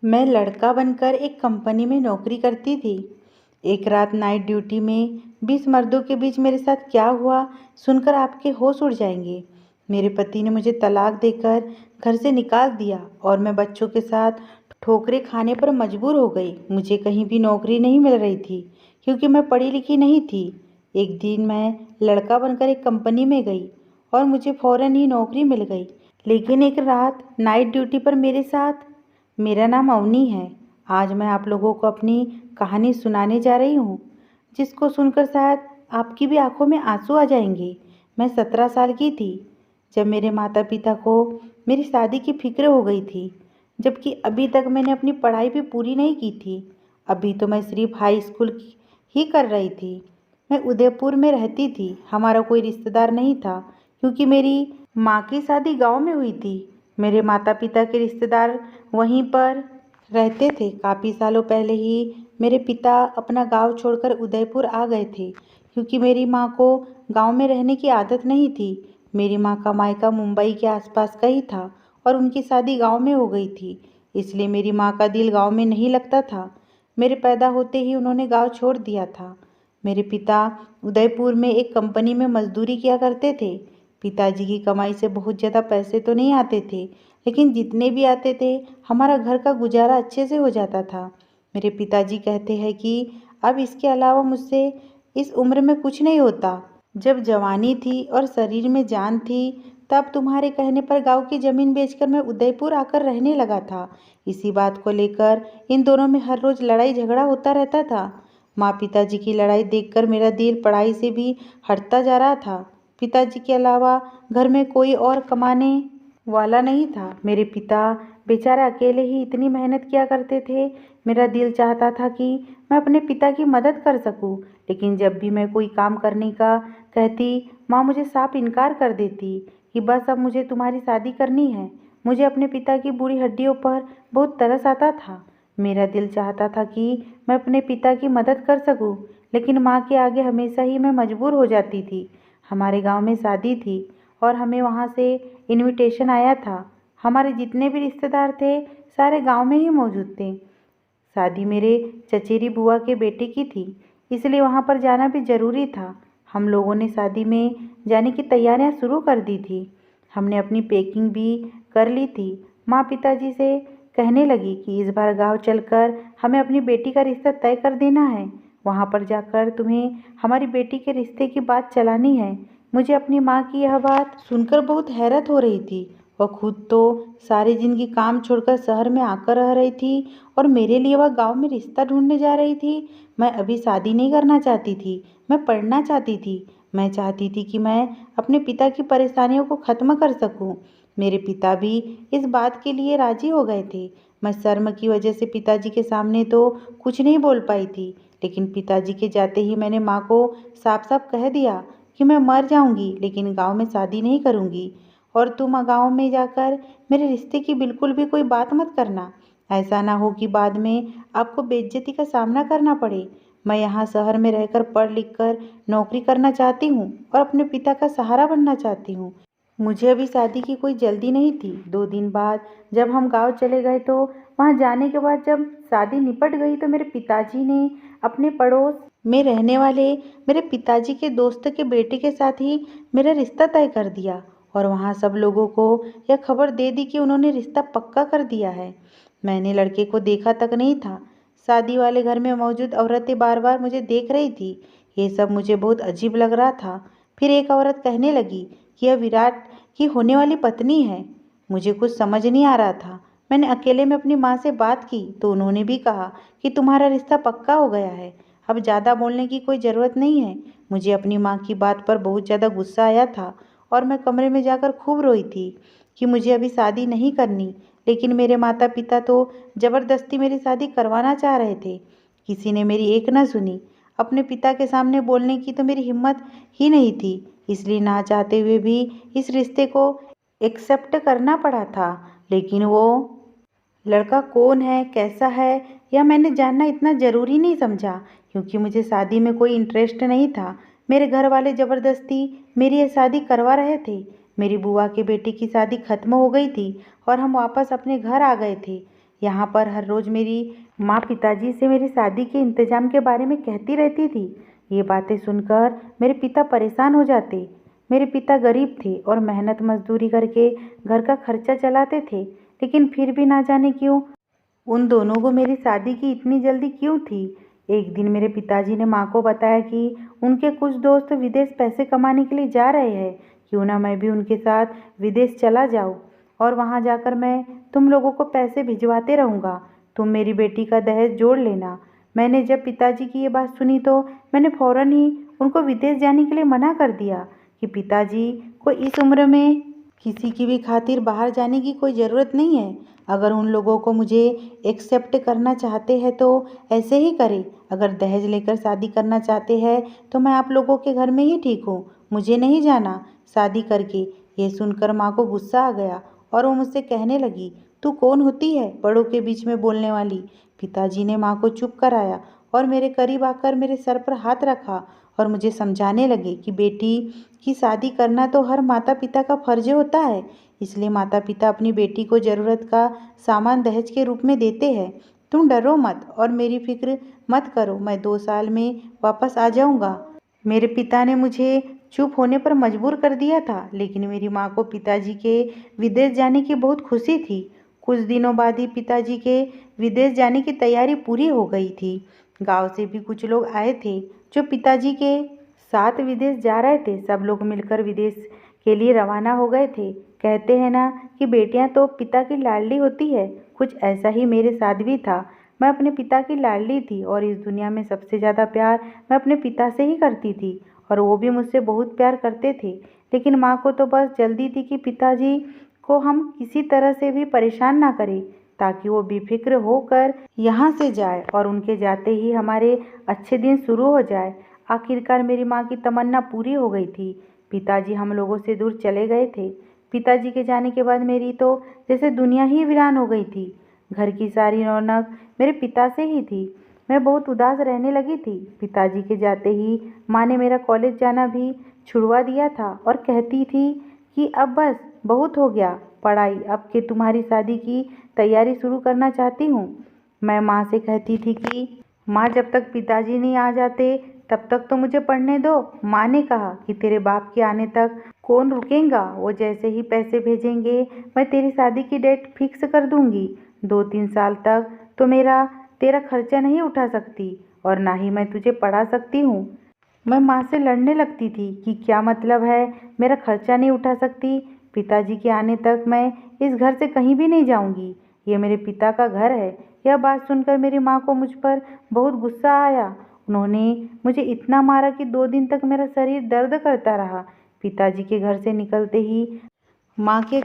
मैं लड़का बनकर एक कंपनी में नौकरी करती थी। एक रात नाइट ड्यूटी में 20 मर्दों के बीच मेरे साथ क्या हुआ सुनकर आपके होश उड़ जाएंगे। मेरे पति ने मुझे तलाक देकर घर से निकाल दिया और मैं बच्चों के साथ ठोकरें खाने पर मजबूर हो गई। मुझे कहीं भी नौकरी नहीं मिल रही थी क्योंकि मैं पढ़ी लिखी नहीं थी। एक दिन मैं लड़का बनकर एक कंपनी में गई और मुझे फ़ौरन ही नौकरी मिल गई। लेकिन एक रात नाइट ड्यूटी पर मेरे साथ मेरा नाम अवनी है। आज मैं आप लोगों को अपनी कहानी सुनाने जा रही हूँ, जिसको सुनकर शायद आपकी भी आंखों में आंसू आ जाएंगे। मैं 17 साल की थी जब मेरे माता पिता को मेरी शादी की फिक्र हो गई थी, जबकि अभी तक मैंने अपनी पढ़ाई भी पूरी नहीं की थी। अभी तो मैं सिर्फ हाई स्कूल ही कर रही थी। मैं उदयपुर में रहती थी। हमारा कोई रिश्तेदार नहीं था क्योंकि मेरी माँ की शादी गांव में हुई थी। मेरे माता पिता के रिश्तेदार वहीं पर रहते थे। काफ़ी सालों पहले ही मेरे पिता अपना गांव छोड़कर उदयपुर आ गए थे क्योंकि मेरी माँ को गांव में रहने की आदत नहीं थी। मेरी माँ का मायका मुंबई के आसपास का ही था और उनकी शादी गांव में हो गई थी, इसलिए मेरी माँ का दिल गांव में नहीं लगता था। मेरे पैदा होते ही उन्होंने गांव छोड़ दिया था। मेरे पिता उदयपुर में एक कंपनी में मजदूरी किया करते थे। पिताजी की कमाई से बहुत ज़्यादा पैसे तो नहीं आते थे, लेकिन जितने भी आते थे हमारा घर का गुजारा अच्छे से हो जाता था। मेरे पिताजी कहते हैं कि अब इसके अलावा मुझसे इस उम्र में कुछ नहीं होता। जब जवानी थी और शरीर में जान थी, तब तुम्हारे कहने पर गांव की ज़मीन बेचकर मैं उदयपुर आकर रहने लगा था। इसी बात को लेकर इन दोनों में हर रोज़ लड़ाई झगड़ा होता रहता था। माँ पिताजी की लड़ाई देखकर मेरा दिल पढ़ाई से भी हटता जा रहा था। पिताजी के अलावा घर में कोई और कमाने वाला नहीं था। मेरे पिता बेचारे अकेले ही इतनी मेहनत किया करते थे। मेरा दिल चाहता था कि मैं अपने पिता की मदद कर सकूं, लेकिन जब भी मैं कोई काम करने का कहती, माँ मुझे साफ इनकार कर देती कि बस अब मुझे तुम्हारी शादी करनी है। मुझे अपने पिता की बूढ़ी हड्डियों पर बहुत तरस आता था। मेरा दिल चाहता था कि मैं अपने पिता की मदद कर सकूं, लेकिन माँ के आगे हमेशा ही मैं मजबूर हो जाती थी। हमारे गांव में शादी थी और हमें वहाँ से इनविटेशन आया था। हमारे जितने भी रिश्तेदार थे सारे गांव में ही मौजूद थे। शादी मेरे चचेरी बुआ के बेटे की थी, इसलिए वहाँ पर जाना भी ज़रूरी था। हम लोगों ने शादी में जाने की तैयारियां शुरू कर दी थी। हमने अपनी पैकिंग भी कर ली थी। माँ पिताजी से कहने लगी कि इस बार गांव चलकर हमें अपनी बेटी का रिश्ता तय कर देना है। वहाँ पर जाकर तुम्हें हमारी बेटी के रिश्ते की बात चलानी है। मुझे अपनी माँ की यह बात सुनकर बहुत हैरत हो रही थी। वह खुद तो सारी जिंदगी काम छोड़कर शहर में आकर रह रही थी और मेरे लिए वह गांव में रिश्ता ढूंढने जा रही थी। मैं अभी शादी नहीं करना चाहती थी, मैं पढ़ना चाहती थी। मैं चाहती थी कि मैं अपने पिता की परेशानियों को ख़त्म कर सकूं। मेरे पिता भी इस बात के लिए राजी हो गए थे। मैं शर्म की वजह से पिताजी के सामने तो कुछ नहीं बोल पाई थी, लेकिन पिताजी के जाते ही मैंने माँ को साफ साफ कह दिया कि मैं मर जाऊंगी लेकिन गांव में शादी नहीं करूंगी, और तुम गांव में जाकर मेरे रिश्ते की बिल्कुल भी कोई बात मत करना। ऐसा ना हो कि बाद में आपको बेइज्जती का सामना करना पड़े। मैं यहाँ शहर में रहकर पढ़ लिख कर नौकरी करना चाहती हूँ और अपने पिता का सहारा बनना चाहती हूँ। मुझे अभी शादी की कोई जल्दी नहीं थी। 2 दिन बाद जब हम गांव चले गए तो वहां जाने के बाद जब शादी निपट गई तो मेरे पिताजी ने अपने पड़ोस में रहने वाले मेरे पिताजी के दोस्त के बेटे के साथ ही मेरा रिश्ता तय कर दिया और वहां सब लोगों को यह खबर दे दी कि उन्होंने रिश्ता पक्का कर दिया है। मैंने लड़के को देखा तक नहीं था। शादी वाले घर में मौजूद औरतें बार बार मुझे देख रही थी। ये सब मुझे बहुत अजीब लग रहा था। फिर एक औरत कहने लगी कि यह विराट की होने वाली पत्नी है। मुझे कुछ समझ नहीं आ रहा था। मैंने अकेले में अपनी माँ से बात की तो उन्होंने भी कहा कि तुम्हारा रिश्ता पक्का हो गया है, अब ज़्यादा बोलने की कोई ज़रूरत नहीं है। मुझे अपनी माँ की बात पर बहुत ज़्यादा गुस्सा आया था और मैं कमरे में जाकर खूब रोई थी कि मुझे अभी शादी नहीं करनी, लेकिन मेरे माता पिता तो ज़बरदस्ती मेरी शादी करवाना चाह रहे थे। किसी ने मेरी एक न सुनी। अपने पिता के सामने बोलने की तो मेरी हिम्मत ही नहीं थी, इसलिए ना चाहते हुए भी इस रिश्ते को एक्सेप्ट करना पड़ा था। लेकिन वो लड़का कौन है, कैसा है, यह मैंने जानना इतना ज़रूरी नहीं समझा क्योंकि मुझे शादी में कोई इंटरेस्ट नहीं था। मेरे घर वाले ज़बरदस्ती मेरी यह शादी करवा रहे थे। मेरी बुआ के बेटे की शादी खत्म हो गई थी और हम वापस अपने घर आ गए थे। यहाँ पर हर रोज़ मेरी माँ पिताजी से मेरी शादी के इंतज़ाम के बारे में कहती रहती थी। ये बातें सुनकर मेरे पिता परेशान हो जाते। मेरे पिता गरीब थे और मेहनत मजदूरी करके घर का खर्चा चलाते थे, लेकिन फिर भी ना जाने क्यों उन दोनों को मेरी शादी की इतनी जल्दी क्यों थी। एक दिन मेरे पिताजी ने माँ को बताया कि उनके कुछ दोस्त विदेश पैसे कमाने के लिए जा रहे हैं, क्यों ना मैं भी उनके साथ विदेश चला जाऊँ और वहाँ जाकर मैं तुम लोगों को पैसे भिजवाते रहूँगा। तुम मेरी बेटी का दहेज जोड़ लेना। मैंने जब पिताजी की ये बात सुनी तो मैंने फ़ौरन ही उनको विदेश जाने के लिए मना कर दिया कि पिताजी को इस उम्र में किसी की भी खातिर बाहर जाने की कोई ज़रूरत नहीं है। अगर उन लोगों को मुझे एक्सेप्ट करना चाहते हैं तो ऐसे ही करें। अगर दहेज लेकर शादी करना चाहते हैं तो मैं आप लोगों के घर में ही ठीक हूँ, मुझे नहीं जाना शादी करके। ये सुनकर माँ को गुस्सा आ गया और वो मुझसे कहने लगी, तू कौन होती है बड़ों के बीच में बोलने वाली। पिताजी ने माँ को चुप कराया और मेरे करीब आकर मेरे सर पर हाथ रखा और मुझे समझाने लगे कि बेटी की शादी करना तो हर माता पिता का फर्ज होता है, इसलिए माता पिता अपनी बेटी को ज़रूरत का सामान दहेज के रूप में देते हैं। तुम डरो मत और मेरी फिक्र मत करो, मैं 2 साल में वापस आ जाऊंगा। मेरे पिता ने मुझे चुप होने पर मजबूर कर दिया था, लेकिन मेरी माँ को पिताजी के विदेश जाने की बहुत खुशी थी। कुछ दिनों बाद ही पिताजी के विदेश जाने की तैयारी पूरी हो गई थी। गांव से भी कुछ लोग आए थे जो पिताजी के साथ विदेश जा रहे थे। सब लोग मिलकर विदेश के लिए रवाना हो गए थे। कहते हैं ना कि बेटियां तो पिता की लाडली होती है, कुछ ऐसा ही मेरे साथ भी था। मैं अपने पिता की लाडली थी और इस दुनिया में सबसे ज़्यादा प्यार मैं अपने पिता से ही करती थी और वो भी मुझसे बहुत प्यार करते थे। लेकिन माँ को तो बस जल्दी थी कि पिताजी को हम किसी तरह से भी परेशान ना करें, ताकि वो बेफिक्र होकर यहाँ से जाए और उनके जाते ही हमारे अच्छे दिन शुरू हो जाए। आखिरकार मेरी माँ की तमन्ना पूरी हो गई थी। पिताजी हम लोगों से दूर चले गए थे। पिताजी के जाने के बाद मेरी तो जैसे दुनिया ही वीरान हो गई थी। घर की सारी रौनक मेरे पिता से ही थी। मैं बहुत उदास रहने लगी थी। पिताजी के जाते ही माँ ने मेरा कॉलेज जाना भी छुड़वा दिया था और कहती थी कि अब बस बहुत हो गया पढ़ाई, अब के तुम्हारी शादी की तैयारी शुरू करना चाहती हूँ। मैं माँ से कहती थी कि माँ जब तक पिताजी नहीं आ जाते तब तक तो मुझे पढ़ने दो। माँ ने कहा कि तेरे बाप के आने तक कौन रुकेगा, वो जैसे ही पैसे भेजेंगे मैं तेरी शादी की डेट फिक्स कर दूंगी। 2-3 साल तक तो तेरा खर्चा नहीं उठा सकती और ना ही मैं तुझे पढ़ा सकती हूँ। मैं माँ से लड़ने लगती थी कि क्या मतलब है मेरा खर्चा नहीं उठा सकती, पिताजी के आने तक मैं इस घर से कहीं भी नहीं जाऊंगी, ये मेरे पिता का घर है। यह बात सुनकर मेरी माँ को मुझ पर बहुत गुस्सा आया। उन्होंने मुझे इतना मारा कि 2 दिन तक मेरा शरीर दर्द करता रहा। पिताजी के घर से निकलते ही माँ के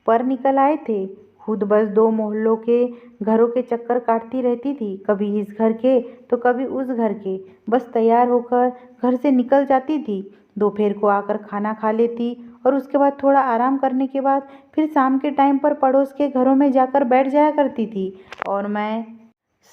पर निकल आए थे। खुद बस 2 मोहल्लों के घरों के चक्कर काटती रहती थी, कभी इस घर के तो कभी उस घर के। बस तैयार होकर घर से निकल जाती थी, दोपहर को आकर खाना खा लेती और उसके बाद थोड़ा आराम करने के बाद फिर शाम के टाइम पर पड़ोस के घरों में जाकर बैठ जाया करती थी और मैं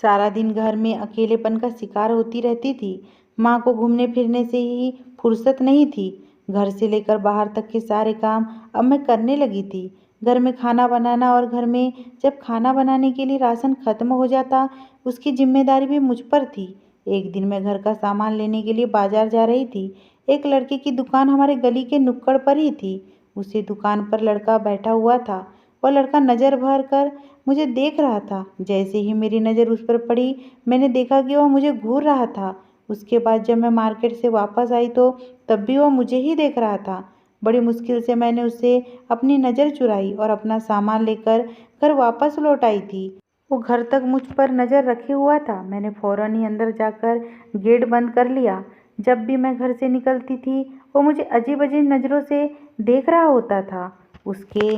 सारा दिन घर में अकेलेपन का शिकार होती रहती थी। माँ को घूमने फिरने से ही फुर्सत नहीं थी। घर से लेकर बाहर तक के सारे काम अब मैं करने लगी थी। घर में खाना बनाना और घर में जब खाना बनाने के लिए राशन खत्म हो जाता उसकी जिम्मेदारी भी मुझ पर थी। एक दिन मैं घर का सामान लेने के लिए बाजार जा रही थी। एक लड़के की दुकान हमारे गली के नुक्कड़ पर ही थी। उसी दुकान पर लड़का बैठा हुआ था। वह लड़का नज़र भर कर मुझे देख रहा था। जैसे ही मेरी नज़र उस पर पड़ी मैंने देखा कि वह मुझे घूर रहा था। उसके बाद जब मैं मार्केट से वापस आई तो तब भी वह मुझे ही देख रहा था। बड़ी मुश्किल से मैंने उससे अपनी नज़र चुराई और अपना सामान लेकर घर वापस लौट आई थी। वो घर तक मुझ पर नज़र रखे हुआ था। मैंने फ़ौरन ही अंदर जाकर गेट बंद कर लिया। जब भी मैं घर से निकलती थी वो मुझे अजीब अजीब नज़रों से देख रहा होता था। उसके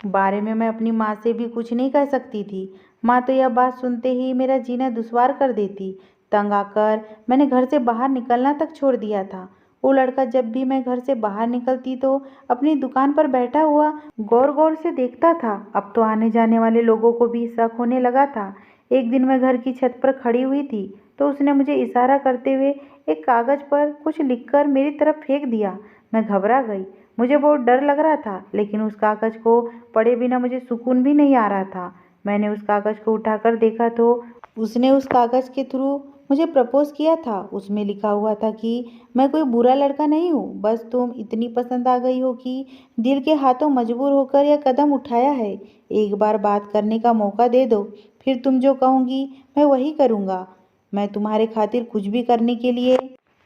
बारे में मैं अपनी माँ से भी कुछ नहीं कह सकती थी। माँ तो यह बात सुनते ही मेरा जीना दुश्वार कर देती। तंग आकर मैंने घर से बाहर निकलना तक छोड़ दिया था। वो लड़का जब भी मैं घर से बाहर निकलती तो अपनी दुकान पर बैठा हुआ गौर गौर से देखता था। अब तो आने जाने वाले लोगों को भी शक होने लगा था। एक दिन मैं घर की छत पर खड़ी हुई थी तो उसने मुझे इशारा करते हुए एक कागज़ पर कुछ लिखकर मेरी तरफ फेंक दिया। मैं घबरा गई। मुझे बहुत डर लग रहा था, लेकिन उस कागज़ को पढ़े बिना मुझे सुकून भी नहीं आ रहा था। मैंने उस कागज़ को उठाकर देखा तो उसने उस कागज़ के थ्रू मुझे प्रपोज़ किया था। उसमें लिखा हुआ था कि मैं कोई बुरा लड़का नहीं हूँ, बस तुम इतनी पसंद आ गई हो कि दिल के हाथों मजबूर होकर यह कदम उठाया है। एक बार बात करने का मौका दे दो, फिर तुम जो कहोगी मैं वही करूँगा। मैं तुम्हारे खातिर कुछ भी करने के लिए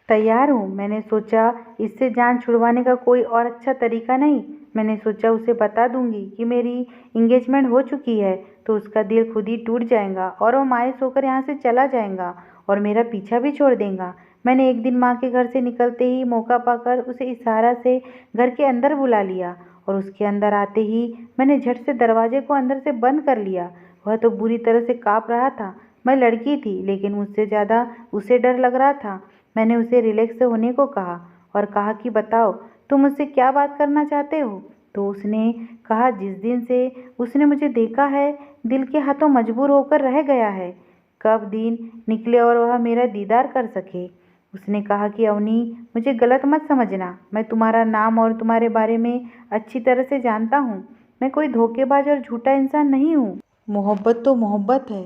तैयार हूँ। मैंने सोचा इससे जान छुड़वाने का कोई और अच्छा तरीका नहीं। मैंने सोचा उसे बता दूंगी कि मेरी इंगेजमेंट हो चुकी है तो उसका दिल खुद ही टूट जाएगा और वो मायूस होकर यहाँ से चला जाएगा और मेरा पीछा भी छोड़ देगा। मैंने एक दिन माँ के घर से निकलते ही मौका पाकर उसे इशारा से घर के अंदर बुला लिया और उसके अंदर आते ही मैंने झट से दरवाजे को अंदर से बंद कर लिया। वह तो बुरी तरह से काँप रहा था। मैं लड़की थी लेकिन मुझसे ज़्यादा उसे डर लग रहा था। मैंने उसे रिलैक्स होने को कहा और कहा कि बताओ तुम मुझसे क्या बात करना चाहते हो। तो उसने कहा जिस दिन से उसने मुझे देखा है दिल के हाथों मजबूर होकर रह गया है कब दिन निकले और वह मेरा दीदार कर सके। उसने कहा कि अवनी मुझे गलत मत समझना, मैं तुम्हारा नाम और तुम्हारे बारे में अच्छी तरह से जानता हूँ। मैं कोई धोखेबाज और झूठा इंसान नहीं हूँ। मोहब्बत तो मोहब्बत है,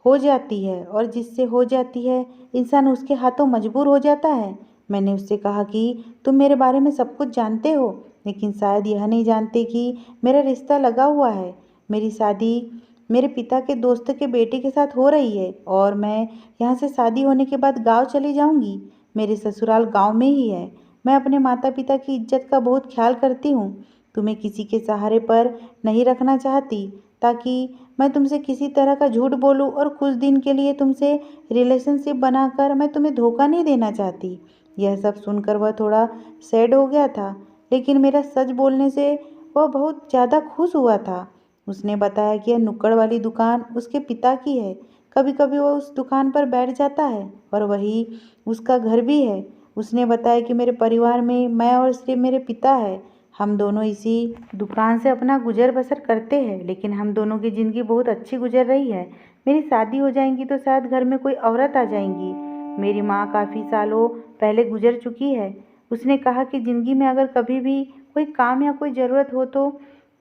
हो जाती है और जिससे हो जाती है इंसान उसके हाथों मजबूर हो जाता है। मैंने उससे कहा कि तुम मेरे बारे में सब कुछ जानते हो लेकिन शायद यह नहीं जानते कि मेरा रिश्ता लगा हुआ है। मेरी शादी मेरे पिता के दोस्त के बेटे के साथ हो रही है और मैं यहाँ से शादी होने के बाद गांव चली जाऊंगी। मेरे ससुराल गांव में ही है। मैं अपने माता पिता की इज्जत का बहुत ख्याल करती हूँ। तुम्हें किसी के सहारे पर नहीं रखना चाहती ताकि मैं तुमसे किसी तरह का झूठ बोलूं और कुछ दिन के लिए तुमसे रिलेशनशिप बनाकर मैं तुम्हें धोखा नहीं देना चाहती। यह सब सुनकर वह थोड़ा सैड हो गया था लेकिन मेरा सच बोलने से वह बहुत ज़्यादा खुश हुआ था। उसने बताया कि यह नुक्कड़ वाली दुकान उसके पिता की है। कभी कभी वह उस दुकान पर बैठ जाता है और वही उसका घर भी है। उसने बताया कि मेरे परिवार में मैं और सिर्फ मेरे पिता है। हम दोनों इसी दुकान से अपना गुजर बसर करते हैं लेकिन हम दोनों की ज़िंदगी बहुत अच्छी गुजर रही है। मेरी शादी हो जाएगी तो शायद घर में कोई औरत आ जाएगी। मेरी माँ काफ़ी सालों पहले गुजर चुकी है। उसने कहा कि ज़िंदगी में अगर कभी भी कोई काम या कोई ज़रूरत हो तो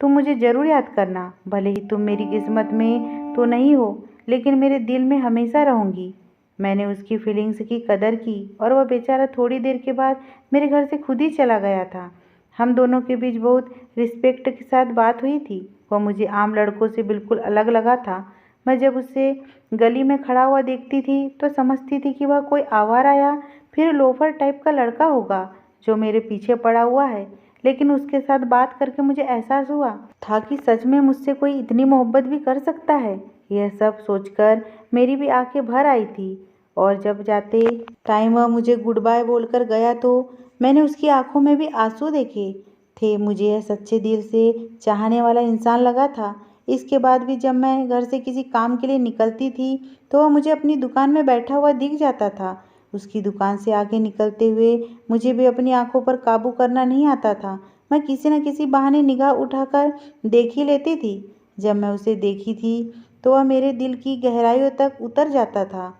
तुम मुझे ज़रूर याद करना। भले ही तुम मेरी किस्मत में तो नहीं हो लेकिन मेरे दिल में हमेशा रहूँगी। मैंने उसकी फीलिंग्स की कदर की और वह बेचारा थोड़ी देर के बाद मेरे घर से खुद ही चला गया था। हम दोनों के बीच बहुत रिस्पेक्ट के साथ बात हुई थी। वह मुझे आम लड़कों से बिल्कुल अलग लगा था। मैं जब उसे गली में खड़ा हुआ देखती थी तो समझती थी कि वह कोई आवारा या फिर लोफर टाइप का लड़का होगा जो मेरे पीछे पड़ा हुआ है। लेकिन उसके साथ बात करके मुझे एहसास हुआ था कि सच में मुझसे कोई इतनी मोहब्बत भी कर सकता है। यह सब सोचकर मेरी भी आंखें भर आई थी और जब जाते टाइम वह मुझे गुड बाय बोलकर गया तो मैंने उसकी आंखों में भी आंसू देखे थे। मुझे यह सच्चे दिल से चाहने वाला इंसान लगा था। इसके बाद भी जब मैं घर से किसी काम के लिए निकलती थी तो वह मुझे अपनी दुकान में बैठा हुआ दिख जाता था। उसकी दुकान से आगे निकलते हुए मुझे भी अपनी आंखों पर काबू करना नहीं आता था। मैं किसी न किसी बहाने निगाह उठाकर देख ही लेती थी। जब मैं उसे देखी थी तो वह मेरे दिल की गहराइयों तक उतर जाता था।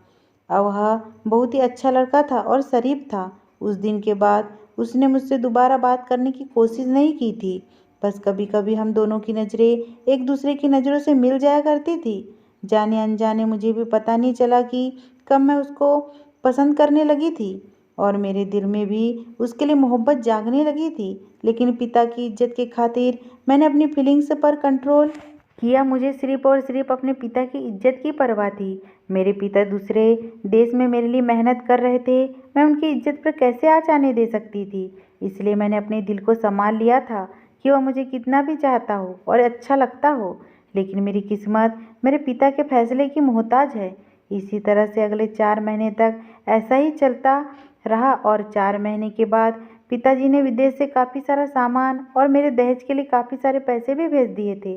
अब वह बहुत ही अच्छा लड़का था और शरीफ था। उस दिन के बाद उसने मुझसे दोबारा बात करने की कोशिश नहीं की थी। बस कभी कभी हम दोनों की नज़रें एक दूसरे की नज़रों से मिल जाया करती थी। जाने अनजाने मुझे भी पता नहीं चला कि कब मैं उसको पसंद करने लगी थी और मेरे दिल में भी उसके लिए मोहब्बत जागने लगी थी। लेकिन पिता की इज्जत के खातिर मैंने अपनी फीलिंग्स पर कंट्रोल किया। मुझे सिर्फ और सिर्फ अपने पिता की इज्जत की परवाह थी। मेरे पिता दूसरे देश में मेरे लिए मेहनत कर रहे थे। मैं उनकी इज्जत पर कैसे आँच आने दे सकती थी। इसलिए मैंने अपने दिल को संभाल लिया था कि वह मुझे कितना भी चाहता हो और अच्छा लगता हो। लेकिन मेरी किस्मत मेरे पिता के फैसले की मोहताज है। इसी तरह से अगले 4 महीने तक ऐसा ही चलता रहा और 4 महीने के बाद पिताजी ने विदेश से काफ़ी सारा सामान और मेरे दहेज के लिए काफ़ी सारे पैसे भी भेज दिए थे।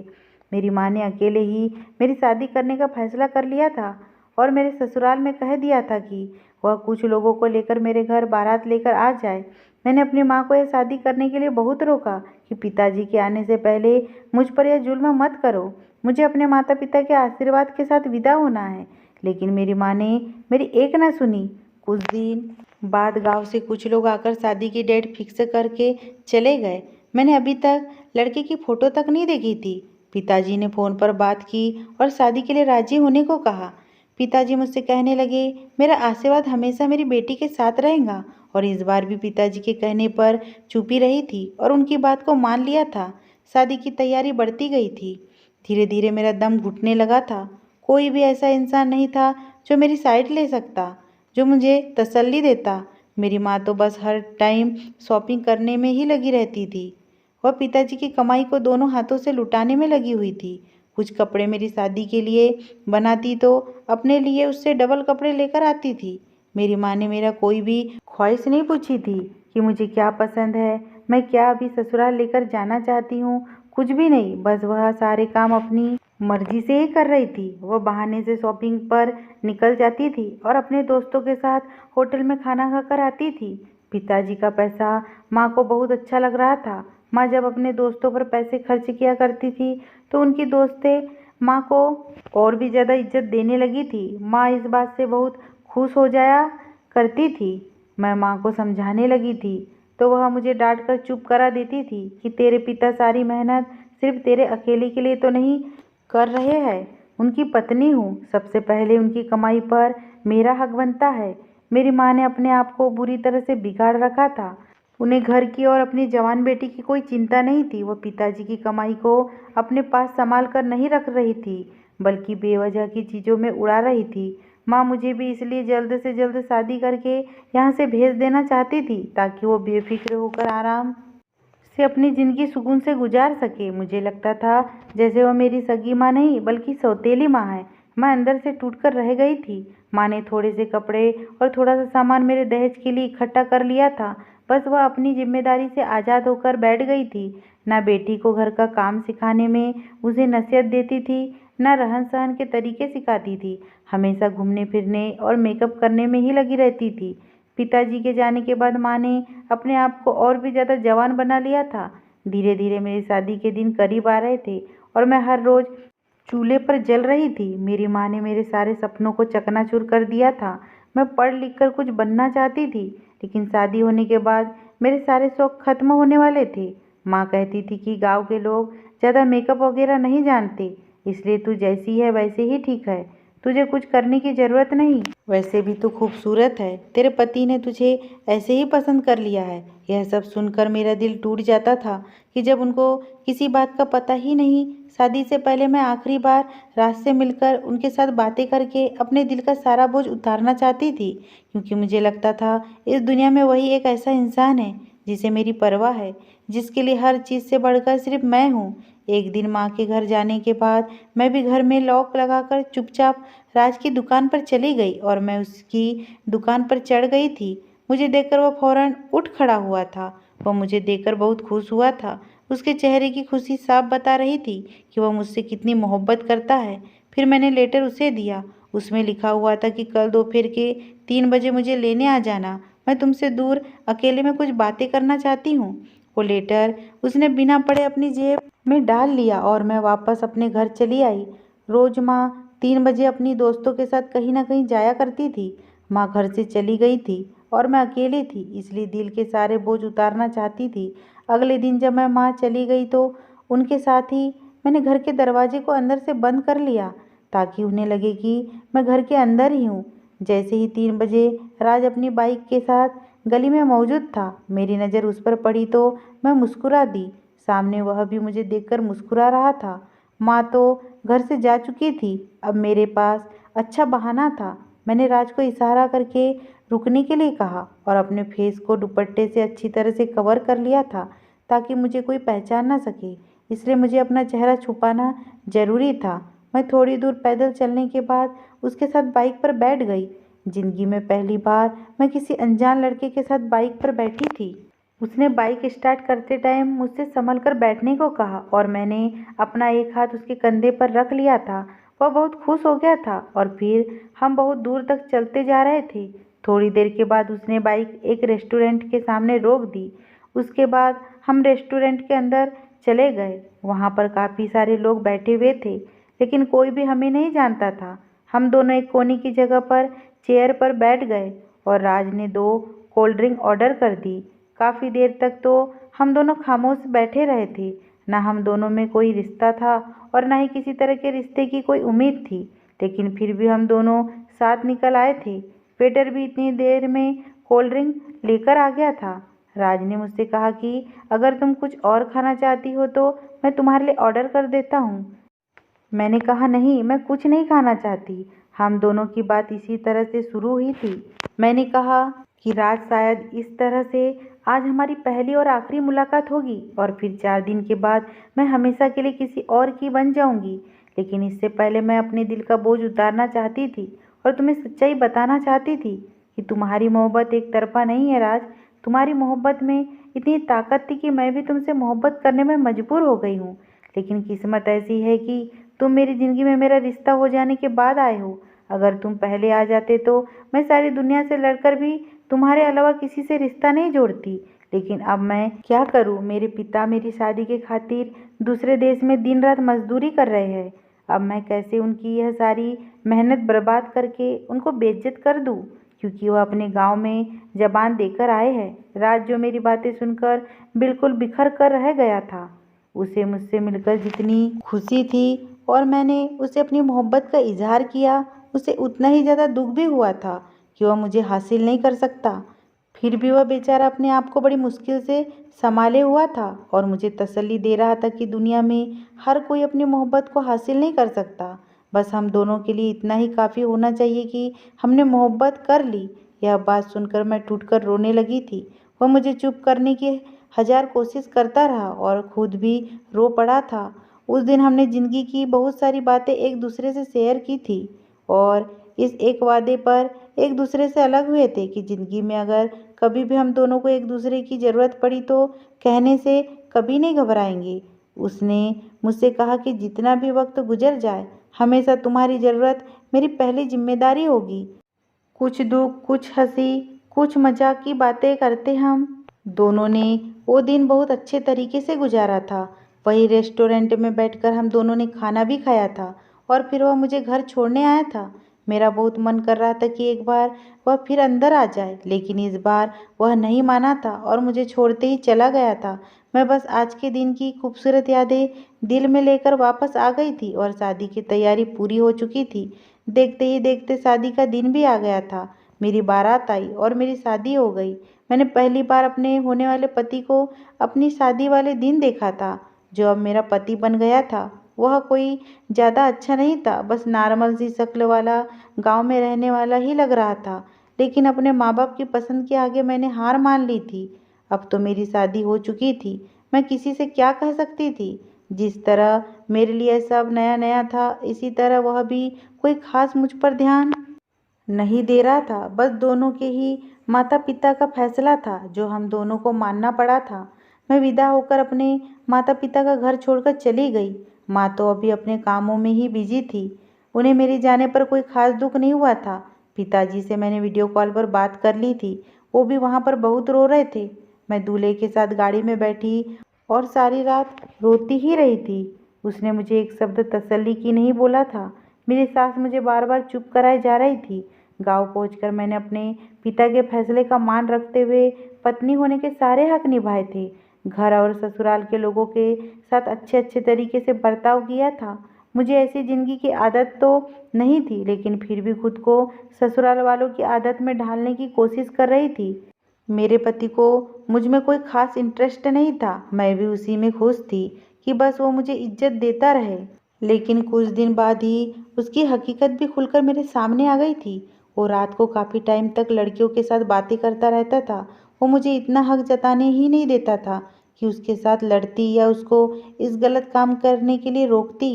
मेरी माँ ने अकेले ही मेरी शादी करने का फैसला कर लिया था और मेरे ससुराल में कह दिया था कि वह कुछ लोगों को लेकर मेरे घर बारात लेकर आ जाए। मैंने अपनी माँ को यह शादी करने के लिए बहुत रोका कि पिताजी के आने से पहले मुझ पर यह जुल्म मत करो। मुझे अपने माता पिता के आशीर्वाद के साथ विदा होना है। लेकिन मेरी माँ ने मेरी एक ना सुनी। कुछ दिन बाद गांव से कुछ लोग आकर शादी की डेट फिक्स करके चले गए। मैंने अभी तक लड़के की फ़ोटो तक नहीं देखी थी। पिताजी ने फ़ोन पर बात की और शादी के लिए राजी होने को कहा। पिताजी मुझसे कहने लगे, मेरा आशीर्वाद हमेशा मेरी बेटी के साथ रहेगा। और इस बार भी पिताजी के कहने पर चुप ही रही थी और उनकी बात को मान लिया था। शादी की तैयारी बढ़ती गई थी। धीरे धीरे मेरा दम घुटने लगा था। कोई भी ऐसा इंसान नहीं था जो मेरी साइड ले सकता, जो मुझे तसल्ली देता। मेरी माँ तो बस हर टाइम शॉपिंग करने में ही लगी रहती थी। वह पिताजी की कमाई को दोनों हाथों से लुटाने में लगी हुई थी। कुछ कपड़े मेरी शादी के लिए बनाती तो अपने लिए उससे डबल कपड़े लेकर आती थी। मेरी माँ ने मेरा कोई भी ख्वाहिश नहीं पूछी थी कि मुझे क्या पसंद है, मैं क्या अभी ससुराल लेकर जाना चाहती हूँ, कुछ भी नहीं। बस वह सारे काम अपनी मर्जी से ही कर रही थी। वह बहाने से शॉपिंग पर निकल जाती थी और अपने दोस्तों के साथ होटल में खाना खाकर आती थी। पिताजी का पैसा माँ को बहुत अच्छा लग रहा था। माँ जब अपने दोस्तों पर पैसे खर्च किया करती थी तो उनकी दोस्तें माँ को और भी ज़्यादा इज्जत देने लगी थी। माँ इस बात से बहुत खुश हो जाया करती थी। मैं माँ को समझाने लगी थी तो वह मुझे डांट कर चुप करा देती थी कि तेरे पिता सारी मेहनत सिर्फ तेरे अकेले के लिए तो नहीं कर रहे हैं। उनकी पत्नी हूँ, सबसे पहले उनकी कमाई पर मेरा हक बनता है। मेरी माँ ने अपने आप को बुरी तरह से बिगाड़ रखा था। उन्हें घर की और अपनी जवान बेटी की कोई चिंता नहीं थी। वह पिताजी की कमाई को अपने पास संभाल कर नहीं रख रही थी, बल्कि बेवजह की चीज़ों में उड़ा रही थी। माँ मुझे भी इसलिए जल्द से जल्द शादी करके यहाँ से भेज देना चाहती थी ताकि वो बेफिक्र होकर आराम से अपनी ज़िंदगी सुकून से गुजार सके। मुझे लगता था जैसे वह मेरी सगी माँ नहीं बल्कि सौतेली माँ है। मैं अंदर से टूटकर रह गई थी। माँ ने थोड़े से कपड़े और थोड़ा सा सामान मेरे दहेज के लिए इकट्ठा कर लिया था। बस वह अपनी जिम्मेदारी से आज़ाद होकर बैठ गई थी। ना बेटी को घर का काम सिखाने में उसे नसीहत देती थी, ना रहन सहन के तरीके सिखाती थी। हमेशा घूमने फिरने और मेकअप करने में ही लगी रहती थी। पिताजी के जाने के बाद माँ ने अपने आप को और भी ज़्यादा जवान बना लिया था। धीरे धीरे मेरी शादी के दिन करीब आ रहे थे और मैं हर रोज़ चूल्हे पर जल रही थी। मेरी माँ ने मेरे सारे सपनों को चकनाचूर कर दिया था। मैं पढ़ लिख कर कुछ बनना चाहती थी, लेकिन शादी होने के बाद मेरे सारे शौक खत्म होने वाले थे। माँ कहती थी कि गांव के लोग ज़्यादा मेकअप वगैरह नहीं जानते, इसलिए तू जैसी है वैसे ही ठीक है, तुझे कुछ करने की ज़रूरत नहीं। वैसे भी तू खूबसूरत है, तेरे पति ने तुझे ऐसे ही पसंद कर लिया है। यह सब सुनकर मेरा दिल टूट जाता था कि जब उनको किसी बात का पता ही नहीं। शादी से पहले मैं आखिरी बार रात से मिलकर उनके साथ बातें करके अपने दिल का सारा बोझ उतारना चाहती थी, क्योंकि मुझे लगता था इस दुनिया में वही एक ऐसा इंसान है जिसे मेरी परवाह है, जिसके लिए हर चीज़ से बढ़कर सिर्फ मैं हूँ। एक दिन माँ के घर जाने के बाद मैं भी घर में लॉक लगाकर चुपचाप राज की दुकान पर चली गई और मैं उसकी दुकान पर चढ़ गई थी। मुझे देखकर वह फौरन उठ खड़ा हुआ था। वह मुझे देखकर बहुत खुश हुआ था। उसके चेहरे की खुशी साफ बता रही थी कि वह मुझसे कितनी मोहब्बत करता है। फिर मैंने लेटर उसे दिया। उसमें लिखा हुआ था कि कल दोपहर के 3 बजे मुझे लेने आ जाना। मैं तुमसे दूर अकेले में कुछ बातें करना चाहती हूँ। वो लेटर उसने बिना पढ़े अपनी जेब में डाल लिया और मैं वापस अपने घर चली आई। रोज माँ 3 बजे अपनी दोस्तों के साथ कहीं ना कहीं जाया करती थी। माँ घर से चली गई थी और मैं अकेली थी, इसलिए दिल के सारे बोझ उतारना चाहती थी। अगले दिन जब मैं माँ चली गई तो उनके साथ ही मैंने घर के दरवाजे को अंदर से बंद कर लिया ताकि उन्हें लगे कि मैं घर के अंदर ही हूँ। जैसे ही 3 बजे राज अपनी बाइक के साथ गली में मौजूद था, मेरी नज़र उस पर पड़ी तो मैं मुस्कुरा दी। सामने वह भी मुझे देखकर मुस्कुरा रहा था। माँ तो घर से जा चुकी थी। अब मेरे पास अच्छा बहाना था। मैंने राज को इशारा करके रुकने के लिए कहा और अपने फेस को दुपट्टे से अच्छी तरह से कवर कर लिया था ताकि मुझे कोई पहचान ना सके, इसलिए मुझे अपना चेहरा छुपाना ज़रूरी था। मैं थोड़ी दूर पैदल चलने के बाद उसके साथ बाइक पर बैठ गई। जिंदगी में पहली बार मैं किसी अनजान लड़के के साथ बाइक पर बैठी थी। उसने बाइक स्टार्ट करते टाइम मुझसे संभल कर बैठने को कहा और मैंने अपना एक हाथ उसके कंधे पर रख लिया था। वह बहुत खुश हो गया था और फिर हम बहुत दूर तक चलते जा रहे थे। थोड़ी देर के बाद उसने बाइक एक रेस्टोरेंट के सामने रोक दी। उसके बाद हम रेस्टोरेंट के अंदर चले गए। वहाँ पर काफ़ी सारे लोग बैठे हुए थे, लेकिन कोई भी हमें नहीं जानता था। हम दोनों एक कोने की जगह पर चेयर पर बैठ गए और राज ने 2 कोल्ड ड्रिंक ऑर्डर कर दी। काफ़ी देर तक तो हम दोनों खामोश बैठे रहे थे। ना हम दोनों में कोई रिश्ता था और ना ही किसी तरह के रिश्ते की कोई उम्मीद थी, लेकिन फिर भी हम दोनों साथ निकल आए थे। वेटर भी इतनी देर में कोल्ड ड्रिंक लेकर आ गया था। राज ने मुझसे कहा कि अगर तुम कुछ और खाना चाहती हो तो मैं तुम्हारे लिए ऑर्डर कर देता हूँ। मैंने कहा नहीं, मैं कुछ नहीं खाना चाहती। हम दोनों की बात इसी तरह से शुरू हुई थी। मैंने कहा कि राज शायद इस तरह से आज हमारी पहली और आखिरी मुलाकात होगी और फिर 4 दिन के बाद मैं हमेशा के लिए किसी और की बन जाऊंगी। लेकिन इससे पहले मैं अपने दिल का बोझ उतारना चाहती थी और तुम्हें सच्चाई बताना चाहती थी कि तुम्हारी मोहब्बत एक तरफा नहीं है राज। तुम्हारी मोहब्बत में इतनी ताकत थी कि मैं भी तुमसे मोहब्बत करने में मजबूर हो गई हूँ। लेकिन किस्मत ऐसी है कि तुम मेरी ज़िंदगी में मेरा रिश्ता हो जाने के बाद आए हो। अगर तुम पहले आ जाते तो मैं सारी दुनिया से लड़कर भी तुम्हारे अलावा किसी से रिश्ता नहीं जोड़ती। लेकिन अब मैं क्या करूं? मेरे पिता मेरी शादी के खातिर दूसरे देश में दिन रात मजदूरी कर रहे हैं। अब मैं कैसे उनकी यह सारी मेहनत बर्बाद करके उनको बेइज्जत कर दूं? क्योंकि वह अपने गांव में जबान देकर आए हैं। राज, जो मेरी बातें सुनकर बिल्कुल बिखर कर रह गया था, उसे मुझसे मिलकर जितनी खुशी थी और मैंने उसे अपनी मोहब्बत का इजहार किया, उसे उतना ही ज़्यादा दुख भी हुआ था कि वह मुझे हासिल नहीं कर सकता। फिर भी वह बेचारा अपने आप को बड़ी मुश्किल से संभाले हुआ था और मुझे तसल्ली दे रहा था कि दुनिया में हर कोई अपनी मोहब्बत को हासिल नहीं कर सकता। बस हम दोनों के लिए इतना ही काफ़ी होना चाहिए कि हमने मोहब्बत कर ली। यह बात सुनकर मैं टूटकर रोने लगी थी। वह मुझे चुप करने की हजार कोशिश करता रहा और खुद भी रो पड़ा था। उस दिन हमने ज़िंदगी की बहुत सारी बातें एक दूसरे से शेयर की थी और इस एक वादे पर एक दूसरे से अलग हुए थे कि ज़िंदगी में अगर कभी भी हम दोनों को एक दूसरे की ज़रूरत पड़ी तो कहने से कभी नहीं घबराएंगे। उसने मुझसे कहा कि जितना भी वक्त गुजर जाए, हमेशा तुम्हारी ज़रूरत मेरी पहली जिम्मेदारी होगी। कुछ दुख, कुछ हंसी, कुछ मजाक की बातें करते हम दोनों ने वो दिन बहुत अच्छे तरीके से गुजारा था। वही रेस्टोरेंट में बैठकर हम दोनों ने खाना भी खाया था और फिर वह मुझे घर छोड़ने आया था। मेरा बहुत मन कर रहा था कि एक बार वह फिर अंदर आ जाए, लेकिन इस बार वह नहीं माना था और मुझे छोड़ते ही चला गया था। मैं बस आज के दिन की खूबसूरत यादें दिल में लेकर वापस आ गई थी और शादी की तैयारी पूरी हो चुकी थी। देखते ही देखते शादी का दिन भी आ गया था। मेरी बारात आई और मेरी शादी हो गई। मैंने पहली बार अपने होने वाले पति को अपनी शादी वाले दिन देखा था। जो अब मेरा पति बन गया था, वह कोई ज़्यादा अच्छा नहीं था, बस नॉर्मल सी शक्ल वाला, गांव में रहने वाला ही लग रहा था। लेकिन अपने माँ बाप की पसंद के आगे मैंने हार मान ली थी। अब तो मेरी शादी हो चुकी थी। मैं किसी से क्या कह सकती थी? जिस तरह मेरे लिए सब नया नया था, इसी तरह वह भी कोई खास मुझ पर ध्यान नहीं दे रहा था। बस दोनों के ही माता पिता का फैसला था जो हम दोनों को मानना पड़ा था। मैं विदा होकर अपने माता पिता का घर छोड़कर चली गई। माँ तो अभी अपने कामों में ही बिजी थी। उन्हें मेरे जाने पर कोई खास दुख नहीं हुआ था। पिताजी से मैंने वीडियो कॉल पर बात कर ली थी। वो भी वहाँ पर बहुत रो रहे थे। मैं दूल्हे के साथ गाड़ी में बैठी और सारी रात रोती ही रही थी। उसने मुझे एक शब्द तसल्ली की नहीं बोला था। मेरी सास मुझे बार बार चुप कराए जा रही थी। गांव पहुंचकर मैंने अपने पिता के फैसले का मान रखते हुए पत्नी होने के सारे हक निभाए थे। घर और ससुराल के लोगों के साथ अच्छे अच्छे तरीके से बर्ताव किया था। मुझे ऐसी जिंदगी की आदत तो नहीं थी, लेकिन फिर भी खुद को ससुराल वालों की आदत में ढालने की कोशिश कर रही थी। मेरे पति को मुझ में कोई खास इंटरेस्ट नहीं था। मैं भी उसी में खुश थी कि बस वो मुझे इज्जत देता रहे। लेकिन कुछ दिन बाद ही उसकी हकीकत भी खुलकर मेरे सामने आ गई थी। वो रात को काफ़ी टाइम तक लड़कियों के साथ बातें करता रहता था। वो मुझे इतना हक जताने ही नहीं देता था कि उसके साथ लड़ती या उसको इस गलत काम करने के लिए रोकती।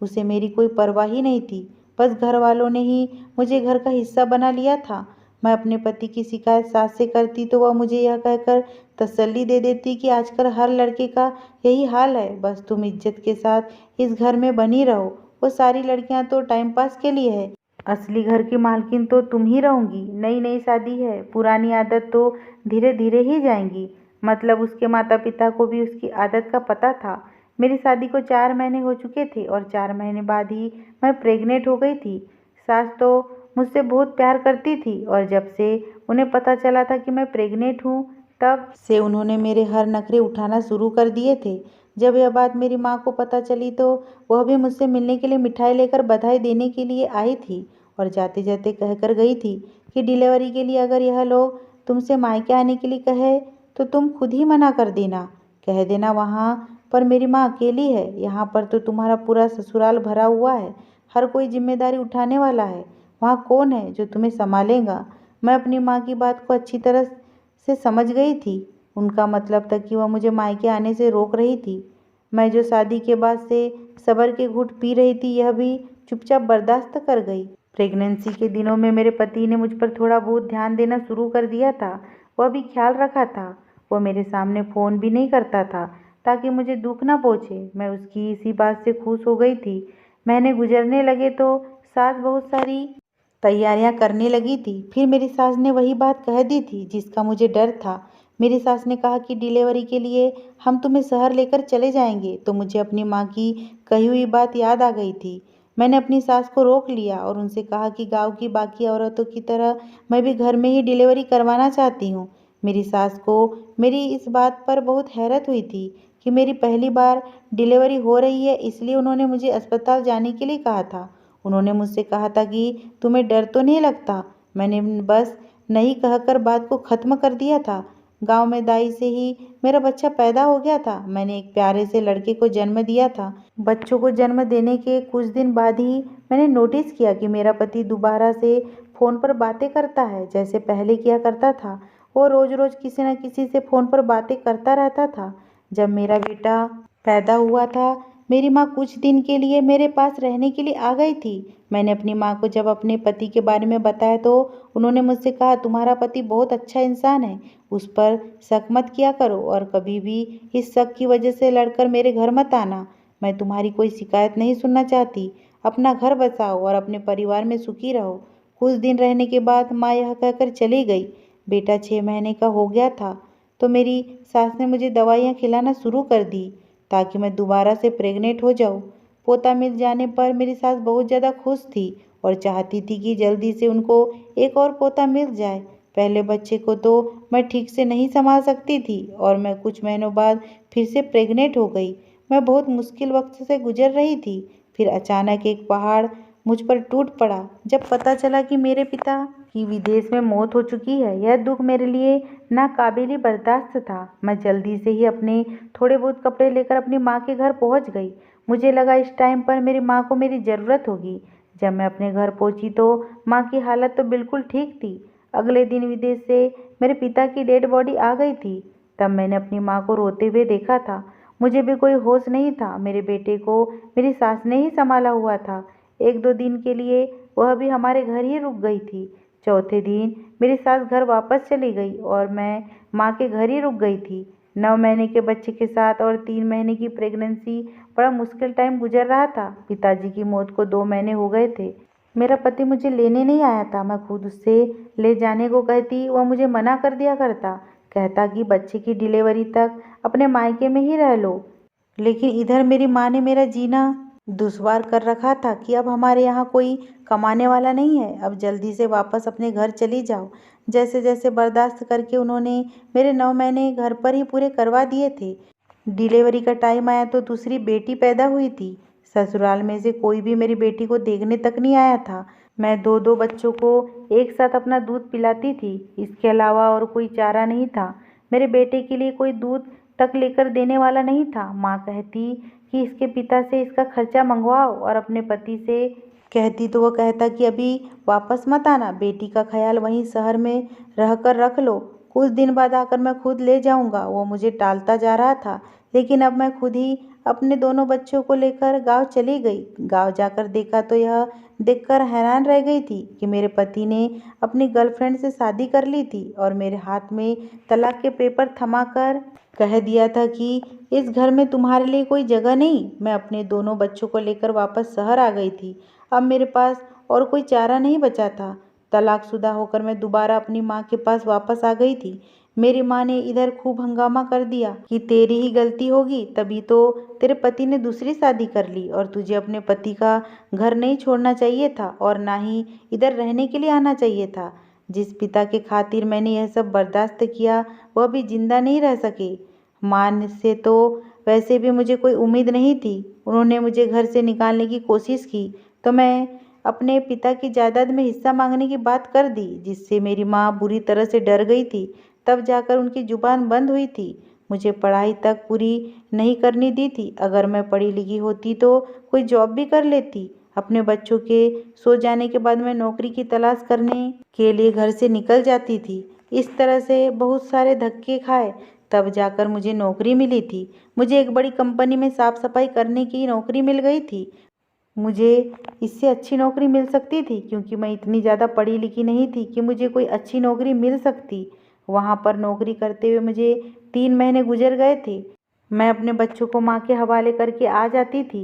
उसे मेरी कोई परवाह ही नहीं थी। बस घर वालों ने ही मुझे घर का हिस्सा बना लिया था। मैं अपने पति की शिकायत सास से करती तो वह मुझे यह कहकर तसल्ली दे देती कि आजकल हर लड़के का यही हाल है, बस तुम इज्जत के साथ इस घर में बनी रहो। वो सारी लड़कियां तो टाइम पास के लिए है, असली घर की मालकिन तो तुम ही रहोगी। नई नई शादी है, पुरानी आदत तो धीरे धीरे ही जाएंगी। मतलब उसके माता पिता को भी उसकी आदत का पता था। मेरी शादी को 4 महीने हो चुके थे और 4 महीने बाद ही मैं प्रेग्नेंट हो गई थी। सास तो मुझसे बहुत प्यार करती थी और जब से उन्हें पता चला था कि मैं प्रेग्नेंट हूँ, तब से उन्होंने मेरे हर नखरे उठाना शुरू कर दिए थे। जब यह बात मेरी माँ को पता चली तो वह भी मुझसे मिलने के लिए मिठाई लेकर बधाई देने के लिए आई थी और जाते जाते कहकर गई थी कि डिलीवरी के लिए अगर यह लोग तुमसे मायके आने के लिए कहे तो तुम खुद ही मना कर देना। कह देना वहाँ पर मेरी माँ अकेली है, यहाँ पर तो तुम्हारा पूरा ससुराल भरा हुआ है, हर कोई जिम्मेदारी उठाने वाला है। वहाँ कौन है जो तुम्हें संभालेगा। मैं अपनी माँ की बात को अच्छी तरह से समझ गई थी। उनका मतलब था कि वह मुझे मायके आने से रोक रही थी। मैं जो शादी के बाद से सब्र के घूंट पी रही थी यह भी चुपचाप बर्दाश्त कर गई। प्रेगनेंसी के दिनों में मेरे पति ने मुझ पर थोड़ा बहुत ध्यान देना शुरू कर दिया था। वह भी ख्याल रखा था। वह मेरे सामने फ़ोन भी नहीं करता था ताकि मुझे दुख ना पहुँचे। मैं उसकी इसी बात से खुश हो गई थी। महीने गुजरने लगे तो सास बहुत सारी तैयारियां करने लगी थी। फिर मेरी सास ने वही बात कह दी थी जिसका मुझे डर था। मेरी सास ने कहा कि डिलीवरी के लिए हम तुम्हें शहर लेकर चले जाएंगे। तो मुझे अपनी माँ की कही हुई बात याद आ गई थी। मैंने अपनी सास को रोक लिया और उनसे कहा कि गांव की बाकी औरतों की तरह मैं भी घर में ही डिलीवरी करवाना चाहती हूँ। मेरी सास को मेरी इस बात पर बहुत हैरत हुई थी कि मेरी पहली बार डिलीवरी हो रही है, इसलिए उन्होंने मुझे अस्पताल जाने के लिए कहा था। उन्होंने मुझसे कहा था कि तुम्हें डर तो नहीं लगता। मैंने बस नहीं कहकर बात को ख़त्म कर दिया था। गांव में दाई से ही मेरा बच्चा पैदा हो गया था। मैंने एक प्यारे से लड़के को जन्म दिया था। बच्चों को जन्म देने के कुछ दिन बाद ही मैंने नोटिस किया कि मेरा पति दोबारा से फ़ोन पर बातें करता है जैसे पहले किया करता था। वो रोज़ रोज़ किसी न किसी से फ़ोन पर बातें करता रहता था। जब मेरा बेटा पैदा हुआ था मेरी माँ कुछ दिन के लिए मेरे पास रहने के लिए आ गई थी। मैंने अपनी माँ को जब अपने पति के बारे में बताया तो उन्होंने मुझसे कहा, तुम्हारा पति बहुत अच्छा इंसान है, उस पर शक मत किया करो और कभी भी इस शक की वजह से लड़कर मेरे घर मत आना। मैं तुम्हारी कोई शिकायत नहीं सुनना चाहती। अपना घर बसाओ और अपने परिवार में सुखी रहो। कुछ दिन रहने के बाद माँ यह कहकर चली गई। बेटा 6 महीने का हो गया था तो मेरी सास ने मुझे दवाइयाँ खिलाना शुरू कर दी ताकि मैं दोबारा से प्रेग्नेंट हो जाऊं। पोता मिल जाने पर मेरी सास बहुत ज़्यादा खुश थी और चाहती थी कि जल्दी से उनको एक और पोता मिल जाए। पहले बच्चे को तो मैं ठीक से नहीं संभाल सकती थी और मैं कुछ महीनों बाद फिर से प्रेग्नेंट हो गई। मैं बहुत मुश्किल वक्त से गुजर रही थी। फिर अचानक एक पहाड़ मुझ पर टूट पड़ा जब पता चला कि मेरे पिता की विदेश में मौत हो चुकी है। यह दुख मेरे लिए नाकाबिले बर्दाश्त था। मैं जल्दी से ही अपने थोड़े बहुत कपड़े लेकर अपनी माँ के घर पहुँच गई। मुझे लगा इस टाइम पर मेरी माँ को मेरी ज़रूरत होगी। जब मैं अपने घर पहुँची तो माँ की हालत तो बिल्कुल ठीक थी। अगले दिन विदेश से मेरे पिता की डेड बॉडी आ गई थी। तब मैंने अपनी माँ को रोते हुए देखा था। मुझे भी कोई होश नहीं था। मेरे बेटे को मेरी सास ने ही संभाला हुआ था। 1-2 दिन के लिए वह भी हमारे घर ही रुक गई थी। चौथे दिन मेरी सास घर वापस चली गई और मैं माँ के घर ही रुक गई थी। 9 महीने के बच्चे के साथ और 3 महीने की प्रेगनेंसी बड़ा मुश्किल टाइम गुजर रहा था। पिताजी की मौत को 2 महीने हो गए थे। मेरा पति मुझे लेने नहीं आया था। मैं खुद उससे ले जाने को कहती, वह मुझे मना कर दिया करता। कहता कि बच्चे की डिलीवरी तक अपने मायके में ही रह लो। लेकिन इधर मेरी माँ ने मेरा जीना दुश्वार कर रखा था कि अब हमारे यहाँ कोई कमाने वाला नहीं है, अब जल्दी से वापस अपने घर चली जाओ। जैसे जैसे बर्दाश्त करके उन्होंने मेरे 9 महीने घर पर ही पूरे करवा दिए थे। डिलीवरी का टाइम आया तो दूसरी बेटी पैदा हुई थी। ससुराल में से कोई भी मेरी बेटी को देखने तक नहीं आया था। मैं 2-2 बच्चों को एक साथ अपना दूध पिलाती थी। इसके अलावा और कोई चारा नहीं था। मेरे बेटे के लिए कोई दूध तक लेकर देने वाला नहीं था। माँ कहती कि इसके पिता से इसका खर्चा मंगवाओ और अपने पति से कहती तो वो कहता कि अभी वापस मत आना, बेटी का ख्याल वहीं शहर में रहकर रख लो, कुछ दिन बाद आकर मैं खुद ले जाऊंगा। वो मुझे टालता जा रहा था, लेकिन अब मैं खुद ही अपने दोनों बच्चों को लेकर गांव चली गई। गांव जाकर देखा तो यह देखकर हैरान रह गई थी कि मेरे पति ने अपनी गर्लफ्रेंड से शादी कर ली थी और मेरे हाथ में तलाक के पेपर थमाकर कह दिया था कि इस घर में तुम्हारे लिए कोई जगह नहीं। मैं अपने दोनों बच्चों को लेकर वापस शहर आ गई थी। अब मेरे पास और कोई चारा नहीं बचा था। तलाकशुदा होकर मैं दोबारा अपनी माँ के पास वापस आ गई थी। मेरी माँ ने इधर खूब हंगामा कर दिया कि तेरी ही गलती होगी, तभी तो तेरे पति ने दूसरी शादी कर ली और तुझे अपने पति का घर नहीं छोड़ना चाहिए था और ना ही इधर रहने के लिए आना चाहिए था। जिस पिता के खातिर मैंने यह सब बर्दाश्त किया वह भी जिंदा नहीं रह सके। माँ से तो वैसे भी मुझे कोई उम्मीद नहीं थी। उन्होंने मुझे घर से निकालने की कोशिश की तो मैं अपने पिता की जायदाद में हिस्सा मांगने की बात कर दी, जिससे मेरी माँ बुरी तरह से डर गई थी। तब जाकर उनकी जुबान बंद हुई थी। मुझे पढ़ाई तक पूरी नहीं करने दी थी। अगर मैं पढ़ी लिखी होती तो कोई जॉब भी कर लेती। अपने बच्चों के सो जाने के बाद मैं नौकरी की तलाश करने के लिए घर से निकल जाती थी। इस तरह से बहुत सारे धक्के खाए तब जाकर मुझे नौकरी मिली थी। मुझे एक बड़ी कंपनी में साफ सफाई करने की नौकरी मिल गई थी। मुझे इससे अच्छी नौकरी मिल सकती थी, क्योंकि मैं इतनी ज़्यादा पढ़ी लिखी नहीं थी कि मुझे कोई अच्छी नौकरी मिल सकती। वहाँ पर नौकरी करते हुए मुझे 3 महीने गुजर गए थे। मैं अपने बच्चों को माँ के हवाले करके आ जाती थी।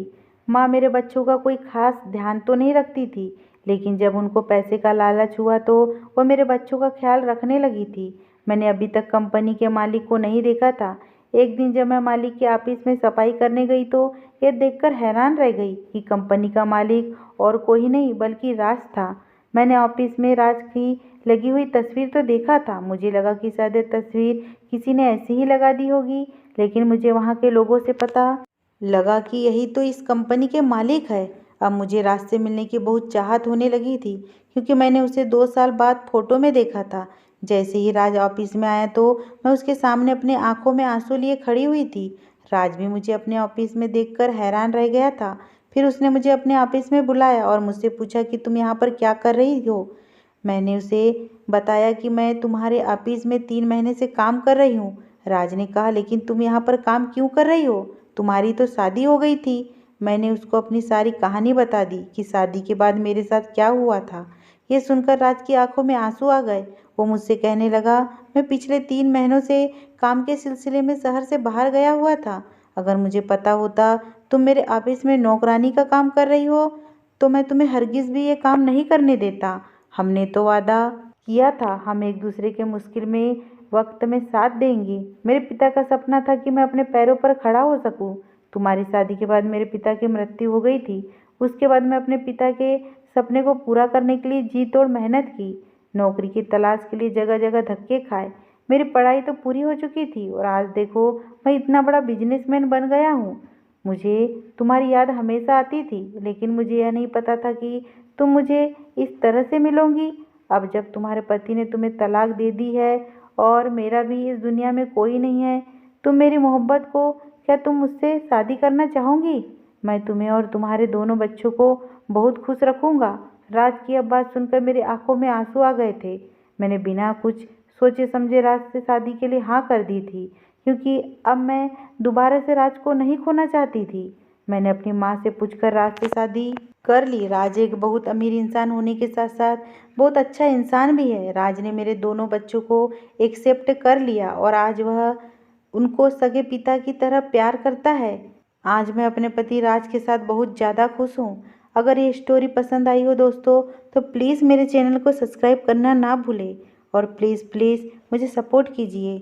माँ मेरे बच्चों का कोई खास ध्यान तो नहीं रखती थी, लेकिन जब उनको पैसे का लालच हुआ तो वो मेरे बच्चों का ख्याल रखने लगी थी। मैंने अभी तक कंपनी के मालिक को नहीं देखा था। एक दिन जब मैं मालिक के ऑफिस में सफाई करने गई तो ये देखकर हैरान रह गई कि कंपनी का मालिक और कोई नहीं बल्कि राज था। मैंने ऑफिस में राज की लगी हुई तस्वीर तो देखा था। मुझे लगा कि शायद ये तस्वीर किसी ने ऐसे ही लगा दी होगी, लेकिन मुझे वहाँ के लोगों से पता लगा कि यही तो इस कंपनी के मालिक है। अब मुझे राज से मिलने की बहुत चाहत होने लगी थी, क्योंकि मैंने उसे 2 साल बाद फोटो में देखा था। जैसे ही राज ऑफिस में आया तो मैं उसके सामने अपने आंखों में आंसू लिए खड़ी हुई थी। राज भी मुझे अपने ऑफिस में देखकर हैरान रह गया था। फिर उसने मुझे अपने ऑफिस में बुलाया और मुझसे पूछा कि तुम यहाँ पर क्या कर रही हो। मैंने उसे बताया कि मैं तुम्हारे ऑफिस में 3 महीने से काम कर रही हूँ। राज ने कहा, लेकिन तुम यहाँ पर काम क्यों कर रही हो? तुम्हारी तो शादी हो गई थी। मैंने उसको अपनी सारी कहानी बता दी कि शादी के बाद मेरे साथ क्या हुआ था। ये सुनकर राज की आंखों में आंसू आ गए। वो मुझसे कहने लगा, मैं पिछले 3 महीनों से काम के सिलसिले में शहर से बाहर गया हुआ था। अगर मुझे पता होता तुम मेरे ऑफिस में नौकरानी का काम कर रही हो तो मैं तुम्हें हरगिज़ भी ये काम नहीं करने देता। हमने तो वादा किया था हम एक दूसरे के मुश्किल में वक्त में साथ देंगे। मेरे पिता का सपना था कि मैं अपने पैरों पर खड़ा हो सकूं। तुम्हारी शादी के बाद मेरे पिता की मृत्यु हो गई थी। उसके बाद मैं अपने पिता के सपने को पूरा करने के लिए जी तोड़ मेहनत की। नौकरी की तलाश के लिए जगह जगह धक्के खाए। मेरी पढ़ाई तो पूरी हो चुकी थी और आज देखो मैं इतना बड़ा बिजनेसमैन बन गया हूँ। मुझे तुम्हारी याद हमेशा आती थी, लेकिन मुझे यह नहीं पता था कि तुम मुझे इस तरह से मिलोगी। अब जब तुम्हारे पति ने तुम्हें तलाक दे दी है और मेरा भी इस दुनिया में कोई नहीं है, तुम मेरी मोहब्बत को क्या तुम मुझसे शादी करना चाहोगी? मैं तुम्हें और तुम्हारे दोनों बच्चों को बहुत खुश रखूंगा। राज की अब बात सुनकर मेरी आंखों में आंसू आ गए थे। मैंने बिना कुछ सोचे समझे राज से शादी के लिए हाँ कर दी थी, क्योंकि अब मैं दोबारा से राज को नहीं खोना चाहती थी। मैंने अपनी माँ से पूछकर राज से शादी कर ली। राज एक बहुत अमीर इंसान होने के साथ साथ बहुत अच्छा इंसान भी है। राज ने मेरे दोनों बच्चों को एक्सेप्ट कर लिया और आज वह उनको सगे पिता की तरह प्यार करता है। आज मैं अपने पति राज के साथ बहुत ज़्यादा खुश हूँ। अगर ये स्टोरी पसंद आई हो दोस्तों तो प्लीज़ मेरे चैनल को सब्सक्राइब करना ना भूलें और प्लीज़ प्लीज़ मुझे सपोर्ट कीजिए।